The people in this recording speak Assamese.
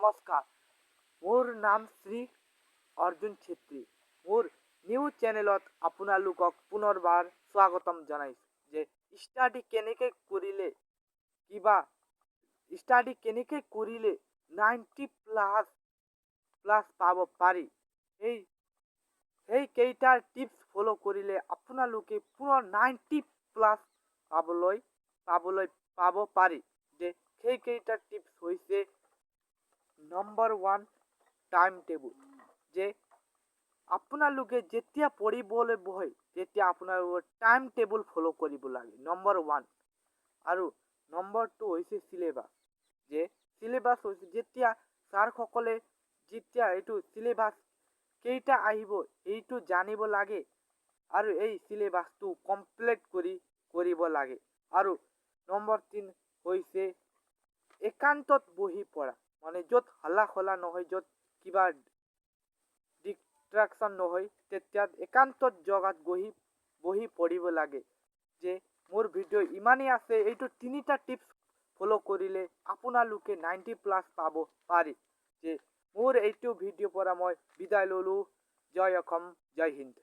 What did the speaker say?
নমস্কাৰ, মোৰ নাম শ্ৰী অৰ্জুন ছেত্ৰী। মোৰ নিউজ চেনেলত আপোনালোকক পুনৰবাৰ স্বাগতম জনাইছোঁ যে ষ্টাডি কেনেকৈ কৰিলে 90 প্লাছ পাব পাৰি, সেইকেইটা টিপছ ফ'ল' কৰিলে আপোনালোকে পুনৰ 90 প্লাছ পাব পাৰি। যে সেইকেইটা টিপছ হৈছে নম্বৰ 1, টাইম টেবুল। যে আপোনালোকে যেতিয়া পঢ়িবলৈ বহে তেতিয়া আপোনালোকৰ টাইম টেবুল ফ'ল' কৰিব লাগে, নম্বৰ 1। আৰু নম্বৰ 2 হৈছে চিলেবাছ। যে চিলেবাছ হৈছে যেতিয়া ছাৰসকলে যেতিয়া এইটো চিলেবাছ কেইটা আহিব এইটো জানিব লাগে আৰু এই চিলেবাছটো কমপ্লিট কৰিব লাগে। আৰু নম্বৰ 3 হৈছে একান্তত বহি পঢ়া, মানে য'ত হাল্লা নহয়, য'ত কিবা ডিষ্ট্ৰাকশ্যন নহয়, তেতিয়া একান্তত জেগাত বহি পঢ়িব লাগে। যে মোৰ ভিডিঅ' ইমানেই আছে, এইটো 3টা টিপছ ফ'ল' কৰিলে আপোনালোকে 90 প্লাছ পাব পাৰি। যে মোৰ এইটো ভিডিঅ'ৰ পৰা মই বিদায় ল'লোঁ। জয় অসম, জয় হিন্দ।